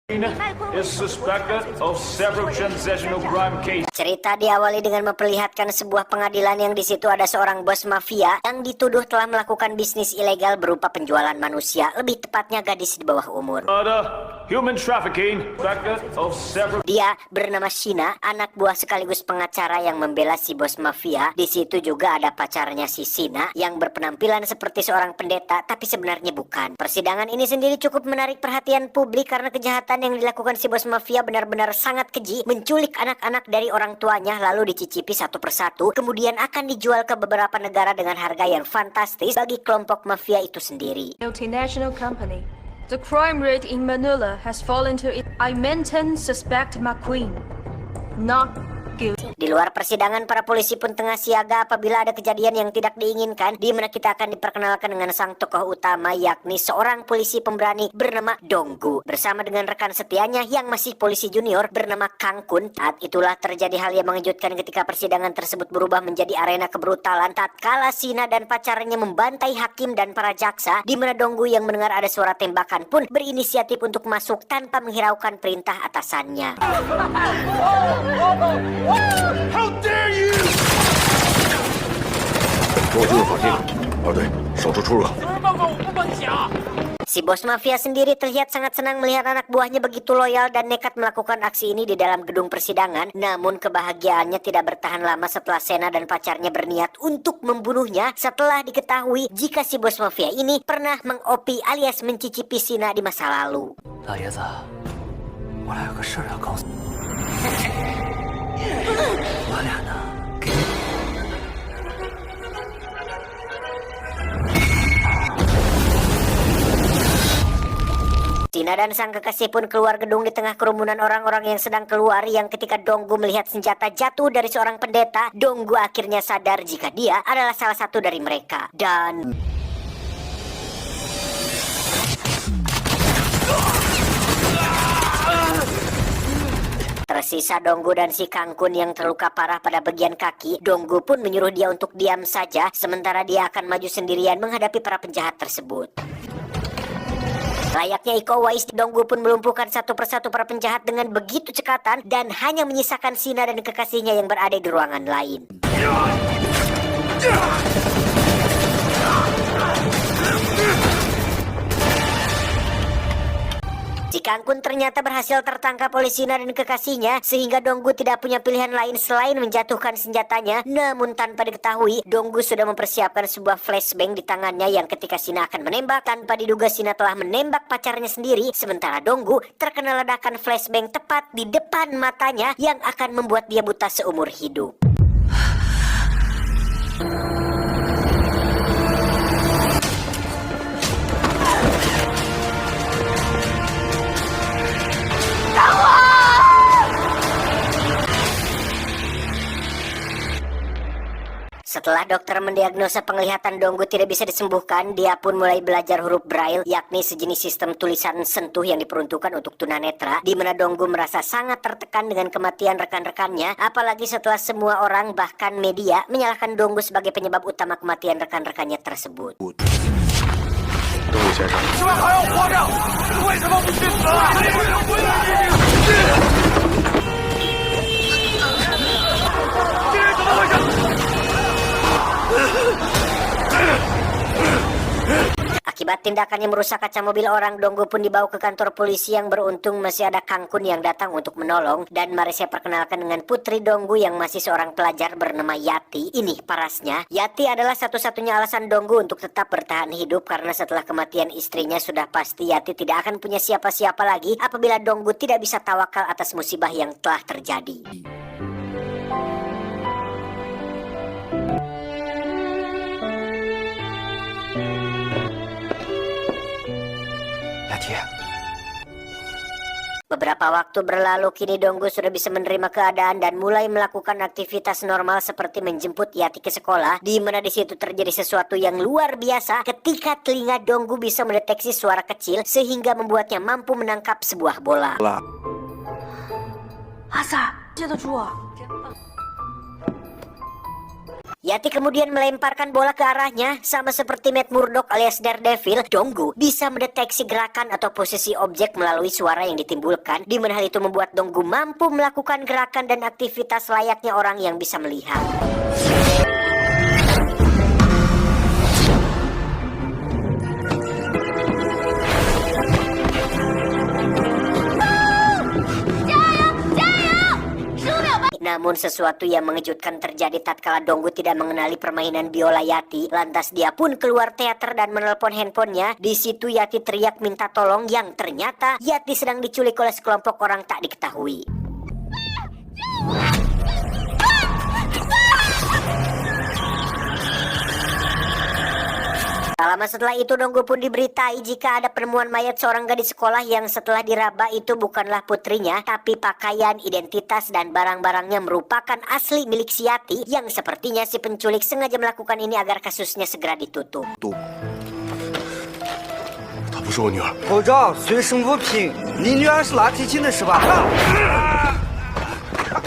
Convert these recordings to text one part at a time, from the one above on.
is suspected of several transnational crime cases. Cerita diawali dengan memperlihatkan sebuah pengadilan yang di situ ada seorang bos mafia yang dituduh telah melakukan bisnis ilegal berupa penjualan manusia, lebih tepatnya gadis di bawah umur. Murder, human trafficking, suspected of several. Dia bernama Shina, anak buah sekaligus pengacara yang membela si bos mafia. Di situ juga ada pacarnya si Shina yang berpenampilan seperti seorang pendeta, tapi sebenarnya bukan. Persidangan ini sendiri cukup menarik perhatian publik karena kejahatan yang dilakukan si bos mafia benar-benar sangat keji, menculik anak-anak dari orang tuanya lalu dicicipi satu persatu, kemudian akan dijual ke beberapa negara dengan harga yang fantastis bagi kelompok mafia itu sendiri. Multinational company. The crime rate in Manila has fallen to it. I maintain suspect McQueen not guilty. Di luar persidangan, para polisi pun tengah siaga apabila ada kejadian yang tidak diinginkan, di mana kita akan diperkenalkan dengan sang tokoh utama, yakni seorang polisi pemberani bernama Donggu bersama dengan rekan setianya yang masih polisi junior bernama Kang Kun. Saat itulah terjadi hal yang mengejutkan ketika persidangan tersebut berubah menjadi arena kebrutalan tatkala Shina dan pacarnya membantai hakim dan para jaksa, di mana Donggu yang mendengar ada suara tembakan pun berinisiatif untuk masuk tanpa menghiraukan perintah atasannya. How dare you! 给我进入法庭。二队，守住出入口。 Si bos mafia sendiri terlihat sangat senang melihat anak buahnya begitu loyal dan nekat melakukan aksi ini di dalam gedung persidangan. Namun kebahagiaannya tidak bertahan lama setelah Shina dan pacarnya berniat untuk membunuhnya setelah diketahui jika si bos mafia ini pernah mengopi alias mencicipi Shina di masa lalu. 老爷子，我俩有个事儿要告诉你。我俩呢，给你。 Shina dan sang kekasih pun keluar gedung di tengah kerumunan orang-orang yang sedang keluar, yang ketika Donggu melihat senjata jatuh dari seorang pendeta, Donggu akhirnya sadar jika dia adalah salah satu dari mereka. Dan tersisa Donggu dan si Kang Kun yang terluka parah pada bagian kaki. Donggu pun menyuruh dia untuk diam saja, sementara dia akan maju sendirian menghadapi para penjahat tersebut. Layaknya Iko Uwais, Donggu pun melumpuhkan satu persatu para penjahat dengan begitu cekatan dan hanya menyisakan Shina dan kekasihnya yang berada di ruangan lain. Si Kang Kun ternyata berhasil tertangkap oleh Shina dan kekasihnya, sehingga Donggu tidak punya pilihan lain selain menjatuhkan senjatanya. Namun tanpa diketahui, Donggu sudah mempersiapkan sebuah flashbang di tangannya yang ketika Shina akan menembak, tanpa diduga Shina telah menembak pacarnya sendiri, sementara Donggu terkena ledakan flashbang tepat di depan matanya yang akan membuat dia buta seumur hidup. Setelah dokter mendiagnosa penglihatan Donggu tidak bisa disembuhkan, dia pun mulai belajar huruf Braille, yakni sejenis sistem tulisan sentuh yang diperuntukkan untuk tunanetra, di mana Donggu merasa sangat tertekan dengan kematian rekan-rekannya, apalagi setelah semua orang bahkan media menyalahkan Donggu sebagai penyebab utama kematian rekan-rekannya tersebut. 东武先生， 之外还要活着，为什么不去死啊？ Akibat tindakannya merusak kaca mobil orang, Donggu pun dibawa ke kantor polisi yang beruntung masih ada Kang Kun yang datang untuk menolong. Dan mari saya perkenalkan dengan putri Donggu yang masih seorang pelajar bernama Yati. Ini parasnya, Yati adalah satu-satunya alasan Donggu untuk tetap bertahan hidup, karena setelah kematian istrinya sudah pasti Yati tidak akan punya siapa-siapa lagi apabila Donggu tidak bisa tawakal atas musibah yang telah terjadi. Beberapa waktu berlalu, kini Donggu sudah bisa menerima keadaan dan mulai melakukan aktivitas normal seperti menjemput Yati ke sekolah, di mana di situ terjadi sesuatu yang luar biasa ketika telinga Donggu bisa mendeteksi suara kecil sehingga membuatnya mampu menangkap sebuah bola. 阿萨，接得住啊！ Yati kemudian melemparkan bola ke arahnya. Sama seperti Matt Murdock alias Daredevil, Donggu bisa mendeteksi gerakan atau posisi objek melalui suara yang ditimbulkan, di mana hal itu membuat Donggu mampu melakukan gerakan dan aktivitas layaknya orang yang bisa melihat. Namun sesuatu yang mengejutkan terjadi tatkala Donggu tidak mengenali permainan biola Yati. Lantas dia pun keluar teater dan menelpon handphonenya. Di situ Yati teriak minta tolong yang ternyata Yati sedang diculik oleh sekelompok orang tak diketahui. Tak lama setelah itu Donggu pun diberitai jika ada penemuan mayat seorang gadis sekolah yang setelah diraba itu bukanlah putrinya, tapi pakaian, identitas, dan barang-barangnya merupakan asli milik si Yati, yang sepertinya si penculik sengaja melakukan ini agar kasusnya segera ditutup. 她不是我女儿。口罩随身物品，你女儿是拉提琴的是吧？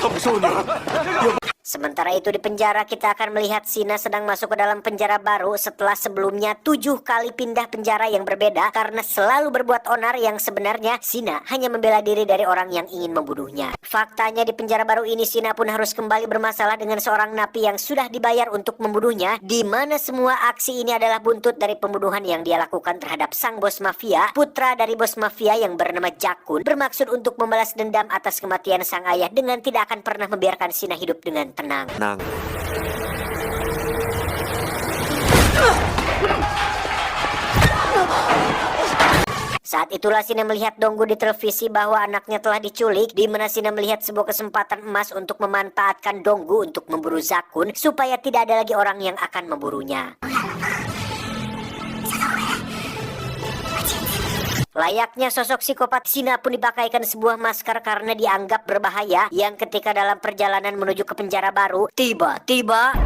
她不是我女儿。 Sementara itu di penjara kita akan melihat Sina sedang masuk ke dalam penjara baru setelah sebelumnya 7 kali pindah penjara yang berbeda karena selalu berbuat onar, yang sebenarnya Sina hanya membela diri dari orang yang ingin membunuhnya. Faktanya di penjara baru ini Sina pun harus kembali bermasalah dengan seorang napi yang sudah dibayar untuk membunuhnya, di mana semua aksi ini adalah buntut dari pembunuhan yang dia lakukan terhadap sang bos mafia, putra dari bos mafia yang bernama Jakun, bermaksud untuk membalas dendam atas kematian sang ayah dengan tidak akan pernah membiarkan Sina hidup dengan tenang. Saat itulah Sina melihat Donggu di televisi bahwa anaknya telah diculik, di mana Sina melihat sebuah kesempatan emas untuk memanfaatkan Donggu untuk memburu Zakun supaya tidak ada lagi orang yang akan memburunya. Layaknya sosok psikopat, Sina pun dipakaikan sebuah masker karena dianggap berbahaya, yang ketika dalam perjalanan menuju ke penjara baru, tiba-tiba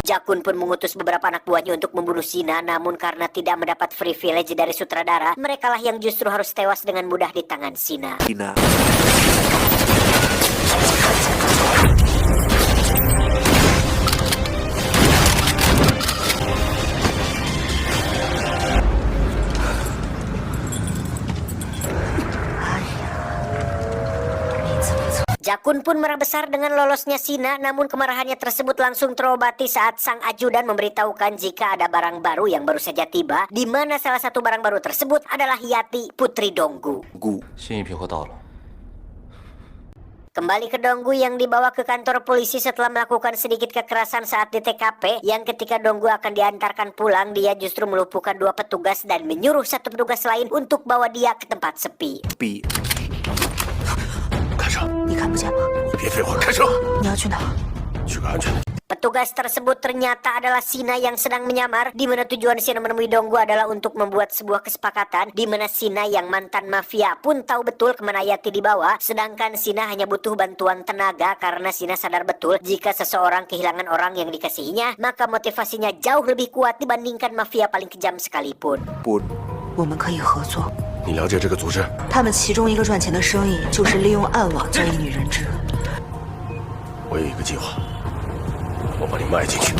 Jakun pun mengutus beberapa anak buahnya untuk membunuh Sina, namun karena tidak mendapat privilege dari sutradara, merekalah yang justru harus tewas dengan mudah di tangan Sina. Jakun pun marah besar dengan lolosnya Sina, namun kemarahannya tersebut langsung terobati saat sang ajudan memberitahukan jika ada barang baru yang baru saja tiba, di mana salah satu barang baru tersebut adalah Yati, putri Donggu. 新一批货到了。 Kembali ke Donggu yang dibawa ke kantor polisi setelah melakukan sedikit kekerasan saat di TKP, yang ketika Donggu akan diantarkan pulang, dia justru melumpuhkan 2 petugas dan menyuruh 1 petugas lain untuk bawa dia ke tempat sepi. 开车！你看不见吗？你别废话，开车！你要去哪？ 去个安全的。 Petugas tersebut ternyata adalah Sina yang sedang menyamar, di mana tujuan Sina menemui Donggu adalah untuk membuat sebuah kesepakatan, di mana Sina yang mantan mafia pun tahu betul kemana Yati dibawa, sedangkan Sina hanya butuh bantuan tenaga karena Sina sadar betul jika seseorang kehilangan orang yang dikasihinya, maka motivasinya jauh lebih kuat dibandingkan mafia paling kejam sekalipun. 我们可以合作。 你了解这个组织？ 他们其中一个赚钱的生意就是利用暗网交易女人质。 我有一个计划，我把你卖进去。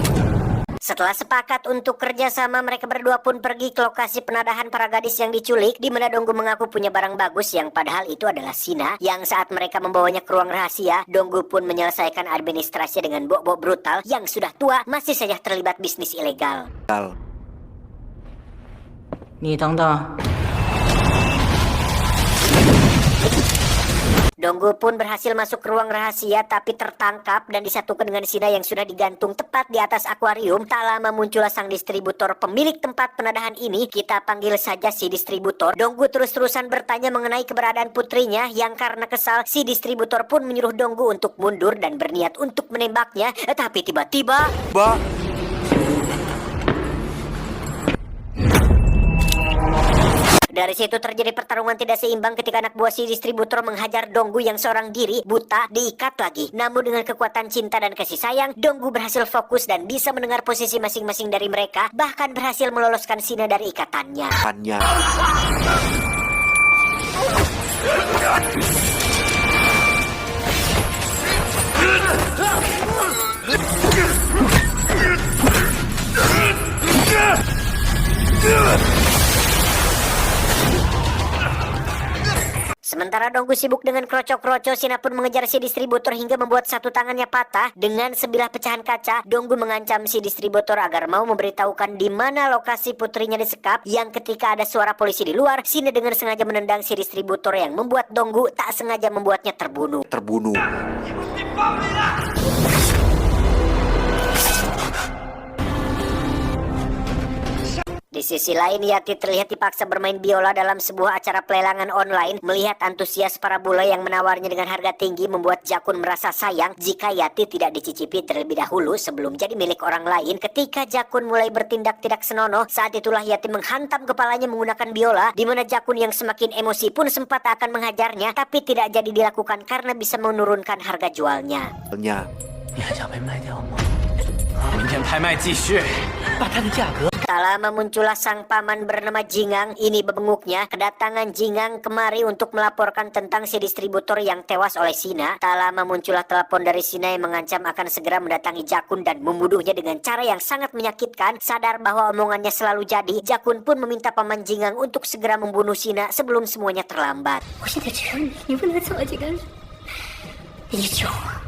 Setelah sepakat untuk kerjasama, mereka berdua pun pergi ke lokasi penadahan para gadis yang diculik, di mana Donggu mengaku punya barang bagus yang padahal itu adalah Sina, yang saat mereka membawanya ke ruang rahasia, Donggu pun menyelesaikan administrasi dengan bok-bok brutal yang sudah tua masih saja terlibat bisnis ilegal. 你等等。 Donggu pun berhasil masuk ke ruang rahasia tapi tertangkap dan disatukan dengan Sina yang sudah digantung tepat di atas akuarium. Tak lama muncullah sang distributor pemilik tempat penadahan ini, kita panggil saja si distributor. Donggu terus-terusan bertanya mengenai keberadaan putrinya, yang karena kesal si distributor pun menyuruh Donggu untuk mundur dan berniat untuk menembaknya. Tapi tiba-tiba dari situ terjadi pertarungan tidak seimbang ketika anak buah si distributor menghajar Donggu yang seorang diri, buta, diikat lagi. Namun dengan kekuatan cinta dan kasih sayang, Donggu berhasil fokus dan bisa mendengar posisi masing-masing dari mereka, bahkan berhasil meloloskan Sina dari ikatannya. Sementara Donggu sibuk dengan kroco-kroco, Sina pun mengejar si distributor hingga membuat satu tangannya patah. Dengan sebilah pecahan kaca, Donggu mengancam si distributor agar mau memberitahukan di mana lokasi putrinya disekap. Yang ketika ada suara polisi di luar, Sina dengan sengaja menendang si distributor yang membuat Donggu tak sengaja membuatnya terbunuh. Di sisi lain, Yati terlihat dipaksa bermain biola dalam sebuah acara pelelangan online. Melihat antusias para bule yang menawarnya dengan harga tinggi membuat Jakun merasa sayang jika Yati tidak dicicipi terlebih dahulu sebelum jadi milik orang lain. Ketika Jakun mulai bertindak tidak senonoh, saat itulah Yati menghantam kepalanya menggunakan biola, di mana Jakun yang semakin emosi pun sempat akan menghajarnya, tapi tidak jadi dilakukan karena bisa menurunkan harga jualnya. 你还想被卖掉吗？明天拍卖继续，把它的价格。 Tak lama muncullah sang paman bernama Jingang. Ini bebenguknya. Kedatangan Jingang kemari untuk melaporkan tentang si distributor yang tewas oleh Sina. Tak lama muncullah telepon dari Sina yang mengancam akan segera mendatangi Jakun dan membunuhnya dengan cara yang sangat menyakitkan. Sadar bahwa omongannya selalu jadi, Jakun pun meminta paman Jingang untuk segera membunuh Sina sebelum semuanya terlambat.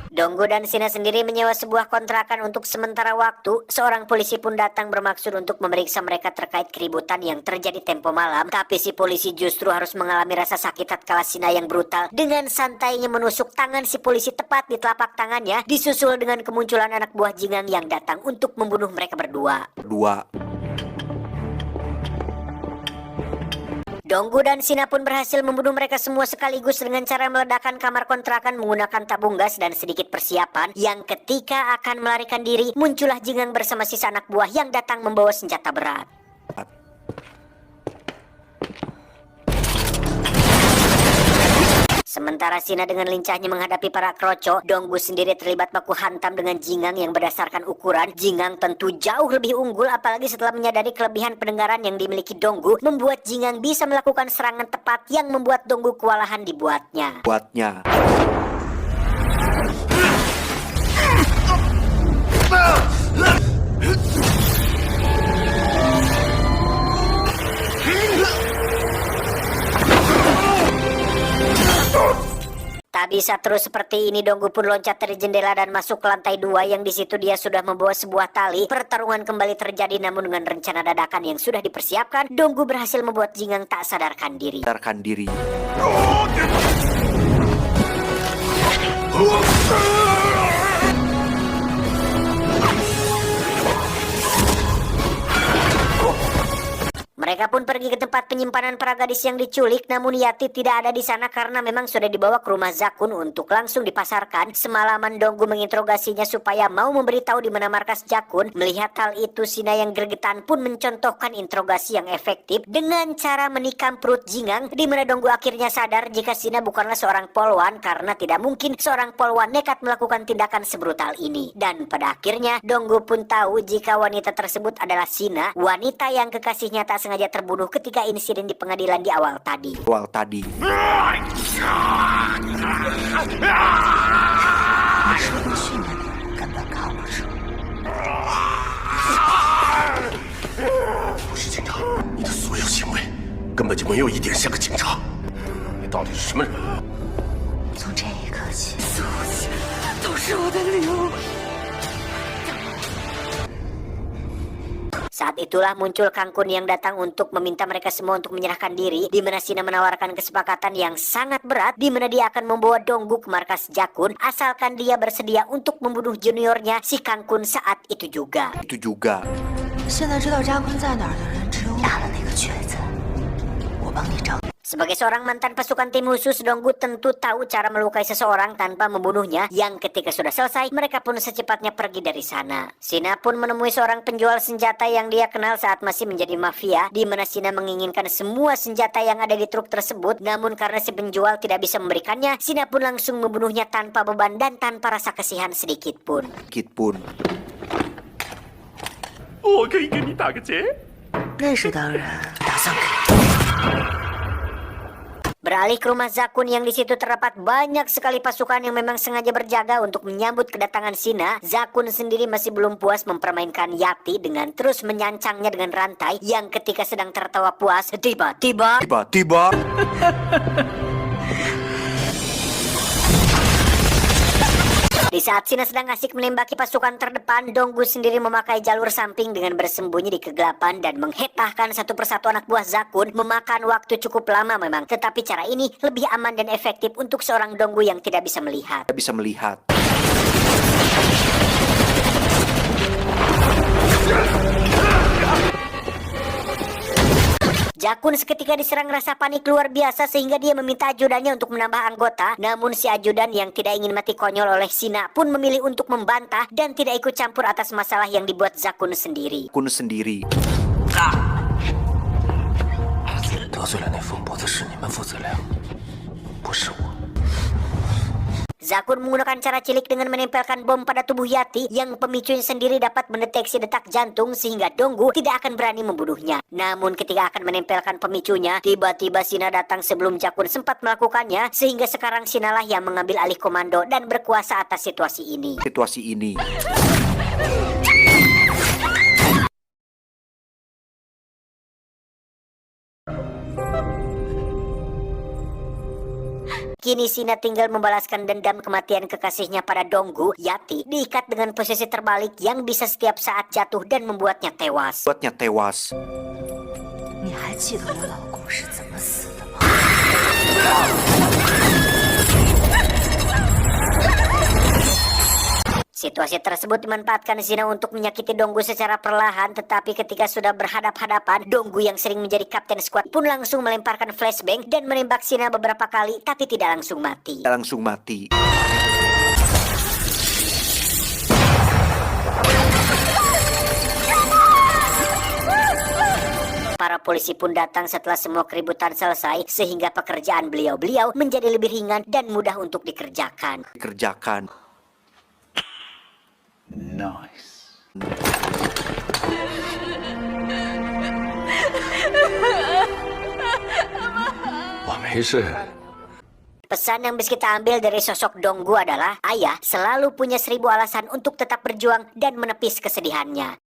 Donggu dan Sina sendiri menyewa sebuah kontrakan untuk sementara waktu. Seorang polisi pun datang bermaksud untuk memeriksa mereka terkait keributan yang terjadi tempo malam. Tapi si polisi justru harus mengalami rasa sakit tatkala Sina yang brutal dengan santainya menusuk tangan si polisi tepat di telapak tangannya, disusul dengan kemunculan anak buah Jingang yang datang untuk membunuh mereka berdua. Donggu dan Sina pun berhasil membunuh mereka semua sekaligus dengan cara meledakkan kamar kontrakan menggunakan tabung gas dan sedikit persiapan. Yang ketika akan melarikan diri, muncullah Jingang bersama sisa anak buah yang datang membawa senjata berat. Sementara Sina dengan lincahnya menghadapi para kroco, Donggu sendiri terlibat baku hantam dengan Jingang yang berdasarkan ukuran. Jingang tentu jauh lebih unggul, apalagi setelah menyadari kelebihan pendengaran yang dimiliki Donggu, membuat Jingang bisa melakukan serangan tepat yang membuat Donggu kewalahan dibuatnya. Tak bisa terus seperti ini, Donggu pun loncat dari jendela dan masuk ke lantai 2 yang di situ dia sudah membawa sebuah tali. Pertarungan kembali terjadi, namun dengan rencana dadakan yang sudah dipersiapkan, Donggu berhasil membuat Jingang tak sadarkan diri. Mereka pun pergi ke tempat penyimpanan para gadis yang diculik, namun Yati tidak ada di sana karena memang sudah dibawa ke rumah Zakun untuk langsung dipasarkan. Semalaman Donggu menginterogasinya supaya mau memberitahu di mana markas Jakun. Melihat hal itu, Sina yang gregetan pun mencontohkan interogasi yang efektif dengan cara menikam perut Jingang, di mana Donggu akhirnya sadar jika Sina bukanlah seorang polwan karena tidak mungkin seorang polwan nekat melakukan tindakan sebrutal ini. Dan pada akhirnya Donggu pun tahu jika wanita tersebut adalah Sina, wanita yang kekasihnya tak sengaja terbunuh ketika insiden di pengadilan di awal tadi. Saat itulah muncul Kangkun yang datang untuk meminta mereka semua untuk menyerahkan diri, di mana Sina menawarkan kesepakatan yang sangat berat, di mana dia akan membawa Donggu ke markas Jakun asalkan dia bersedia untuk membunuh juniornya si Kangkun saat itu juga. 现在知道扎坤在哪儿的人只有我。打了那个瘸子，我帮你找。 Sebagai seorang mantan pasukan tim khusus, Donggu tentu tahu cara melukai seseorang tanpa membunuhnya, yang ketika sudah selesai, mereka pun secepatnya pergi dari sana. Sina pun menemui seorang penjual senjata yang dia kenal saat masih menjadi mafia, di mana Sina menginginkan semua senjata yang ada di truk tersebut, namun karena si penjual tidak bisa memberikannya, Sina pun langsung membunuhnya tanpa beban dan tanpa rasa kasihan sedikit pun. 我可以给你打个结？那是当然，打算给。Beralih ke rumah Zakun yang di situ terdapat banyak sekali pasukan yang memang sengaja berjaga untuk menyambut kedatangan Sina. Zakun sendiri masih belum puas mempermainkan Yati dengan terus menyancangnya dengan rantai yang ketika sedang tertawa puas, tiba-tiba di saat Sina sedang asik menembaki pasukan terdepan, Donggu sendiri memakai jalur samping dengan bersembunyi di kegelapan dan menghetahkan satu persatu anak buah Zakun. Memakan waktu cukup lama memang, tetapi cara ini lebih aman dan efektif untuk seorang Donggu yang tidak bisa melihat. Zakun seketika diserang rasa panik luar biasa sehingga dia meminta ajudannya untuk menambah anggota. Namun si ajudan yang tidak ingin mati konyol oleh Sina pun memilih untuk membantah dan tidak ikut campur atas masalah yang dibuat Zakun sendiri. 得罪了那疯婆子是你们负责任，不是我。 Zakun menggunakan cara cilik dengan menempelkan bom pada tubuh Yati yang pemicunya sendiri dapat mendeteksi detak jantung sehingga Donggu tidak akan berani membunuhnya. Namun ketika akan menempelkan pemicunya, tiba-tiba Sina datang sebelum Zakun sempat melakukannya sehingga sekarang Sinalah yang mengambil alih komando dan berkuasa atas situasi ini. Kini Sina tinggal membalaskan dendam kematian kekasihnya pada Donggu. Yati diikat dengan posisi terbalik yang bisa setiap saat jatuh dan membuatnya tewas. 你还记得我老公是怎么死的吗？ Situasi tersebut dimanfaatkan Sina untuk menyakiti Donggu secara perlahan, tetapi ketika sudah berhadap-hadapan, Donggu yang sering menjadi kapten skuad pun langsung melemparkan flashbang dan menembak Sina beberapa kali, tapi tidak langsung mati. Para polisi pun datang setelah semua keributan selesai, sehingga pekerjaan beliau-beliau menjadi lebih ringan dan mudah untuk dikerjakan. Nice. Pesan yang bisa kita ambil dari sosok Donggu adalah ayah selalu punya 1000 alasan untuk tetap berjuang dan menepis kesedihannya.